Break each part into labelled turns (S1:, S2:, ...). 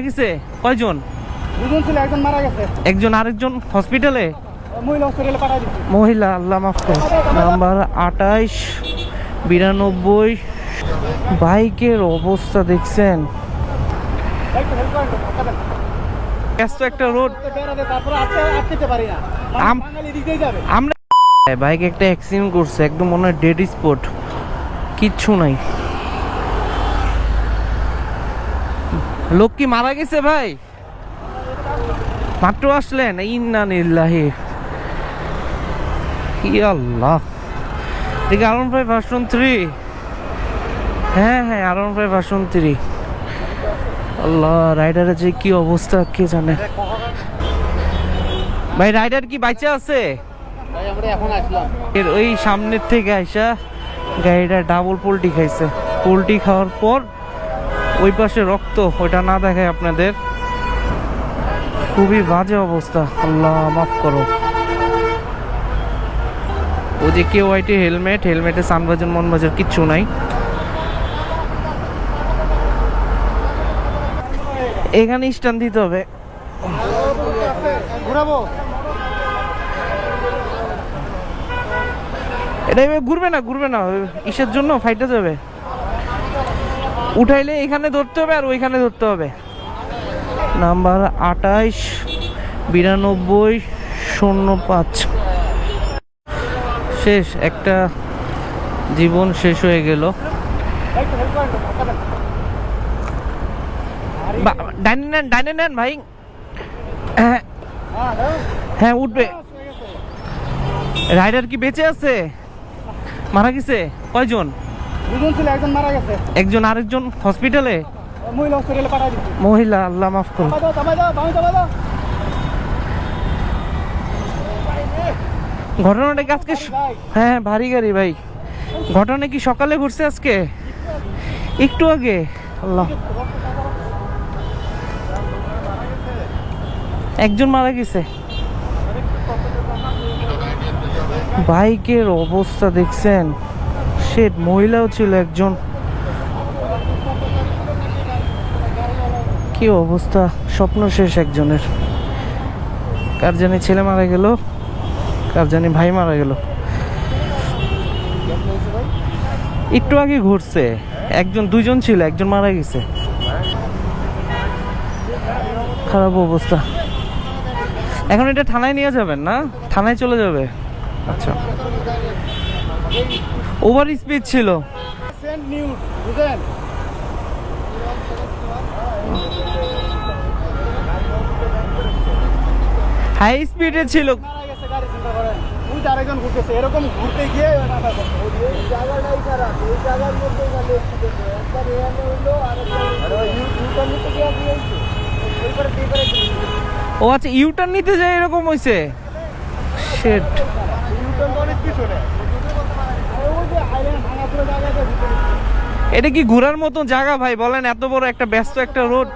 S1: গেছে কয়জন?
S2: দুজন ছিল, একজন মারা গেছে,
S1: একজন, আরেকজন হসপিটালে।
S2: মহিলা হসপিটালে পাঠাই দিচ্ছি।
S1: মহিলা, আল্লাহ মাফ করুন। নাম্বার 2892। বাইকের অবস্থা দেখছেন? ব্যস্ত একটা রোড, আমরা বাইক একটা অ্যাক্সিডেন্ট করছে, একদম মনে হয় ডেড স্পট, কিচ্ছু নাই। লোক কি মারা গেছে ভাই? মাত্র আসলেন? ইন্না লিল্লাহি, ইয়া আল্লাহ। ঠিক R15 ভার্সন 3। হ্যাঁ হ্যাঁ, R15 ভার্সন 3। আল্লাহ, রাইডারের যে কি অবস্থা কে জানে। ভাই রাইডার কি বাইচা আছে? এর ওই সামনের থেকে আইসা গাড়িটা ডাবল পোল্টি খাইছে। পোল্টি খাওয়ার পর ওই পাশে রক্ত, ওইটা না দেখায় আপনাদের। খুবই বাজে অবস্থা, আল্লাহ মাফ করো। ও যে কেউ আইটি হেলমেট, হেলমেটে সানবাজার মনবাজার কিচ্ছু নাই। এখানে স্ট্যান্ড দিতে হবে। এটা ঘুরবে না, ঘুরবে না। ইসের জন্য ফাইটে যাবে। উঠাইলে এখানে ধরতে হবে আর ওইখানে ধরতে হবে। নাম্বার 289205। শেষ, একটা জীবন শেষ হয়ে গেল। ডাইনে নেন ভাই। হ্যাঁ উঠবে। রাইডার কি বেঁচে আছে? মারা গেছে কয়জন?
S2: দুজন ছিল, একজন মারা গেছে,
S1: একজন, আরেকজন হসপিটালে।
S2: মহিলা হসপিটালে পাঠাই দিচ্ছি।
S1: মহিলা, আল্লাহ মাফ করুন। ঘটনাটা কি আজকে? হ্যাঁ ভারী গাড়ি ভাই। ঘটনা কি সকালে ঘটছে আজকে? একটু আগে? আল্লাহ, একজন মারা গেছে। বাইকের অবস্থা দেখছেন? সে মহিলাও ছিল একজন। কি অবস্থা, স্বপ্ন শেষ একজনের। কার জানি ছেলে মারা গেল, কার জানি ভাই মারা গেল। একটু আগে ঘটছে। একজন, দুইজন ছিল, একজন মারা গেছে। খারাপ অবস্থা। এখন এটা থানায় নিয়ে যাবেন না? থানায় চলে যাবে। আচ্ছা, ওভার স্পিড ছিল। হাই স্পিডে ছিল।
S2: এরকম ঘুরতে গিয়ে
S1: ও আচ্ছা, ইউটার্ন নিতে যায় এরকম হয়েছে। শিট। এটা কি ঘোরার মতো জায়গা ভাই বলেন? এত বড় একটা ব্যস্ত একটা রোড,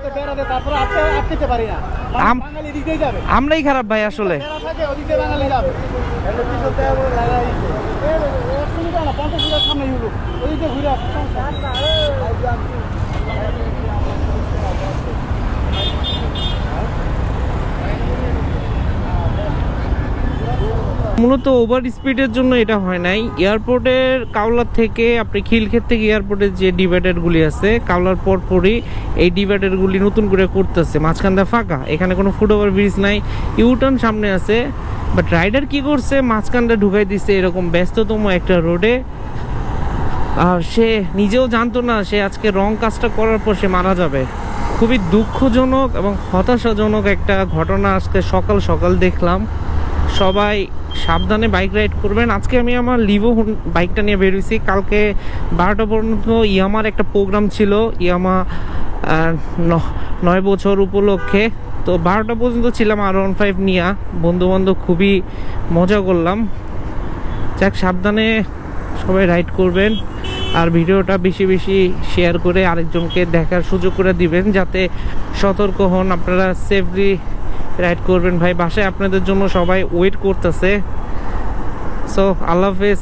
S1: আমরাই খারাপ ভাই আসলে। মূলত ওভার স্পিডের জন্য এটা হয় নাই। এয়ারপোর্টের কাওলার থেকে আপনি খিলক্ষেত থেকে এয়ারপোর্টের যে ডিভাইডারগুলি আছে, কাওলার পরপরই এই ডিভাইডারগুলি নতুন করে করতেছে। মাঝখানটা ফাঁকা, এখানে কোনো ফুটওভার ব্রিজ নাই, ইউটার্ন সামনে আছে। বাট রাইডার কি করছে, মাঝখানটা ঢুকাই দিচ্ছে এরকম ব্যস্ততম একটা রোডে। আর সে নিজেও জানতো না সে আজকে রং কাজটা করার পর সে মারা যাবে। খুবই দুঃখজনক এবং হতাশাজনক একটা ঘটনা আজকে সকাল সকাল দেখলাম। সবাই সাবধানে বাইক রাইড করবেন। আজকে আমি আমার লিভো বাইকটা নিয়ে বেরোইছি। কালকে 12টা পর্যন্ত ইয়ামার একটা প্রোগ্রাম ছিল, ইয়ামা 9 বছর উপলক্ষে। তো 12টা পর্যন্ত ছিলাম R15 নিয়ে, বন্ধুবান্ধব খুবই মজা করলাম। যাক, সাবধানে সবাই রাইড করবেন। আর ভিডিওটা বেশি বেশি শেয়ার করে আরেকজনকে দেখার সুযোগ করে দিবেন, যাতে সতর্ক হন, আপনারা সেফলি রাইড করবেন ভাই। বাসায় আপনাদের জন্য সবাই ওয়েট করতেছে। সো আল্লাহ হাফেজ।